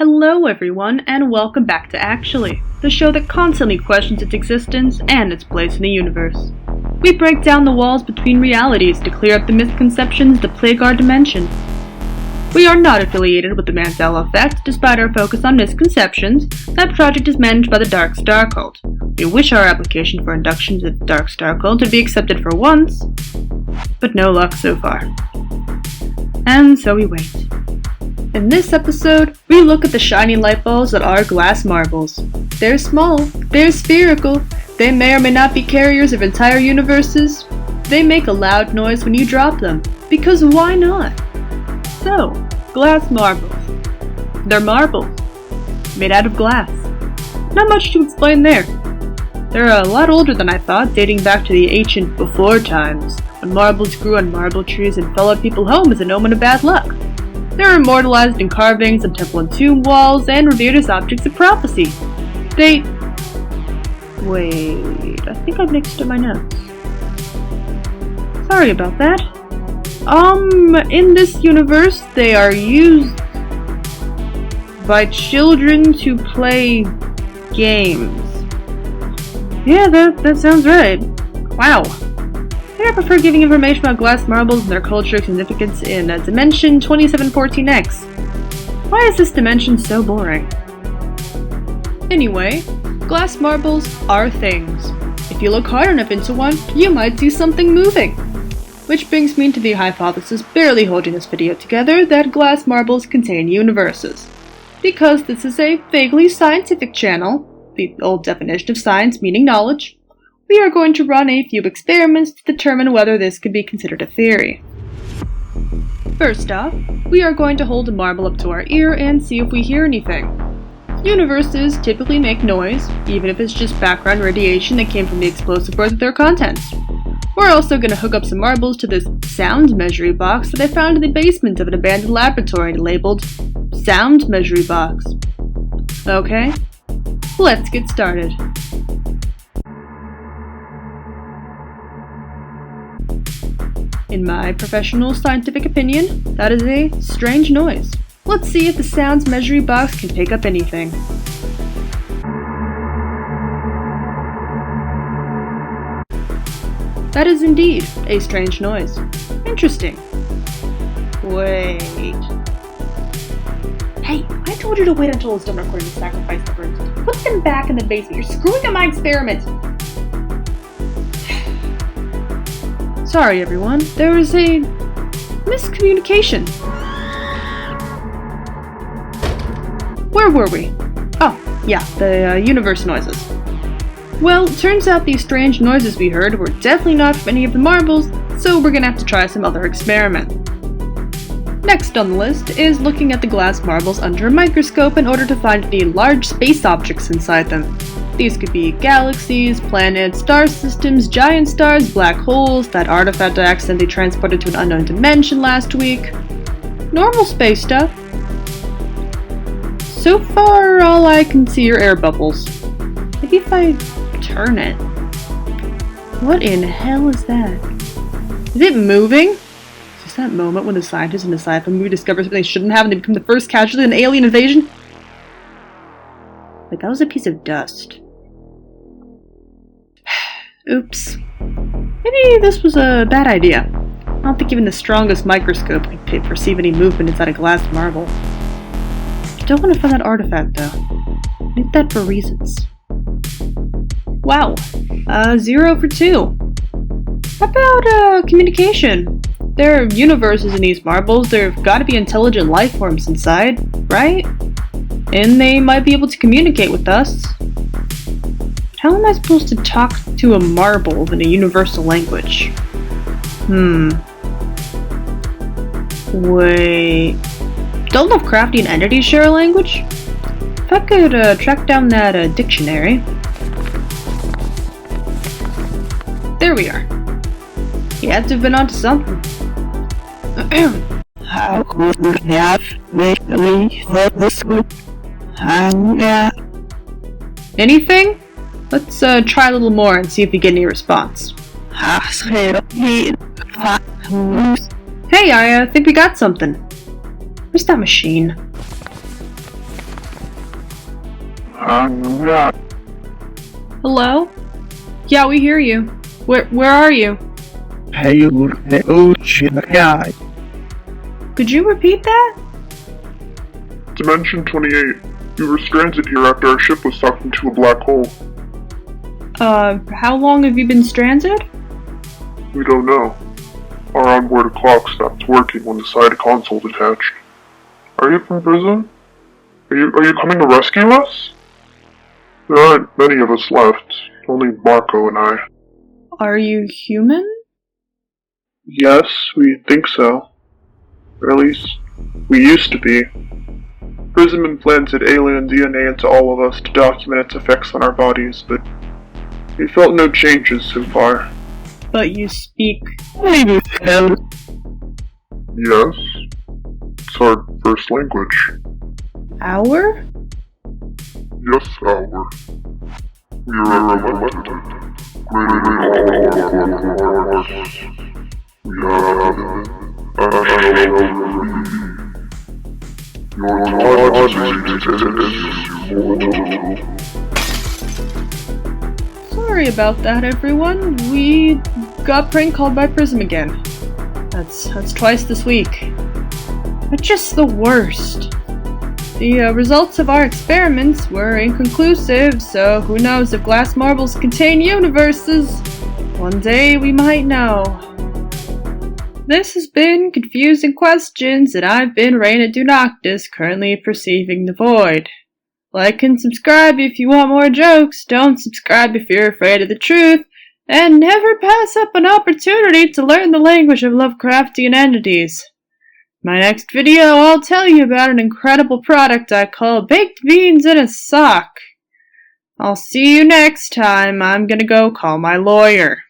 Hello everyone, and welcome back to Actually, the show that constantly questions its existence and its place in the universe. We break down the walls between realities to clear up the misconceptions that plague our dimension. We are not affiliated with the Mandela Effect, despite our focus on misconceptions. That project is managed by the Dark Star Cult. We wish our application for induction to the Dark Star Cult to be accepted for once, but no luck so far. And so we wait. In this episode, we look at the shiny light balls that are glass marbles. They're small, they're spherical, they may or may not be carriers of entire universes. They make a loud noise when you drop them, because why not? So, glass marbles. They're marbles, made out of glass. Not much to explain there. They're a lot older than I thought, dating back to the ancient before times, when marbles grew on marble trees and fell at people's homes as an omen of bad luck. They're immortalized in carvings on temple and tomb walls and revered as objects of prophecy. Wait, I think I mixed up my notes. Sorry about that. In this universe, they are used by children to play games. Yeah, that sounds right. Wow. I prefer giving information about glass marbles and their cultural significance in Dimension 2714X. Why is this dimension so boring? Anyway, glass marbles are things. If you look hard enough into one, you might see something moving. Which brings me to the hypothesis barely holding this video together that glass marbles contain universes. Because this is a vaguely scientific channel, the old definition of science meaning knowledge, we are going to run a few experiments to determine whether this could be considered a theory. First off, we are going to hold a marble up to our ear and see if we hear anything. Universes typically make noise, even if it's just background radiation that came from the explosive birth of their contents. We're also going to hook up some marbles to this sound measuring box that I found in the basement of an abandoned laboratory labeled Sound Measuring Box. Okay, let's get started. In my professional scientific opinion, that is a strange noise. Let's see if the sounds measuring box can pick up anything. That is indeed a strange noise. Interesting. Wait. Hey, I told you to wait until it's done recording to sacrifice the birds. Put them back in the basement. You're screwing up my experiment. Sorry everyone, there was a miscommunication. Where were we? Oh, yeah, the universe noises. Well, turns out these strange noises we heard were definitely not from any of the marbles, so we're gonna have to try some other experiment. Next on the list is looking at the glass marbles under a microscope in order to find any large space objects inside them. These could be galaxies, planets, star systems, giant stars, black holes, that artifact I accidentally transported to an unknown dimension last week. Normal space stuff. So far, all I can see are air bubbles. Maybe if I turn it. What in hell is that? Is it moving? Is this that moment when the scientists in the sci-fi movie discover something they shouldn't have and they become the first casualty in an alien invasion? Wait, that was a piece of dust. Oops. Maybe this was a bad idea. I don't think even the strongest microscope could perceive any movement inside a glass marble. I don't want to find that artifact, though. I need that for reasons. Wow. 0 for 2. How about, communication? There are universes in these marbles. There've got to be intelligent life forms inside, right? And they might be able to communicate with us. How am I supposed to talk to a marble in a universal language? Wait. Don't Lovecraftian entities share a language? If I could track down that dictionary. There we are. He had to have been onto something. How could we have made me for this week? Anything? Let's try a little more and see if we get any response. Hey, I think we got something. Where's that machine? not. Hello? Yeah, we hear you. Where are you? Hey, oh shit, guy. Could you repeat that? Dimension 28. We were stranded here after our ship was sucked into a black hole. How long have you been stranded? We don't know. Our onboard clock stopped working when the side console detached. Are you from prison? Are you coming to rescue us? There aren't many of us left. Only Marco and I. Are you human? Yes, we think so. Or at least, we used to be. Prism implanted alien DNA into all of us to document its effects on our bodies, but we felt no changes so far. But you speak. Yes. Yes, it's our first language. Our? Yes, our. We are elected. Created all our hearts. We have your Sorry about that, everyone. We got prank called by Prism again. That's twice this week. They're just the worst. The results of our experiments were inconclusive, so who knows if glass marbles contain universes? One day we might know. This has been Confusing Questions, and I've been ReynaduNoctis, currently perceiving the void. Like and subscribe if you want more jokes, don't subscribe if you're afraid of the truth, and never pass up an opportunity to learn the language of Lovecraftian entities. My next video, I'll tell you about an incredible product I call baked beans in a sock. I'll see you next time. I'm gonna go call my lawyer.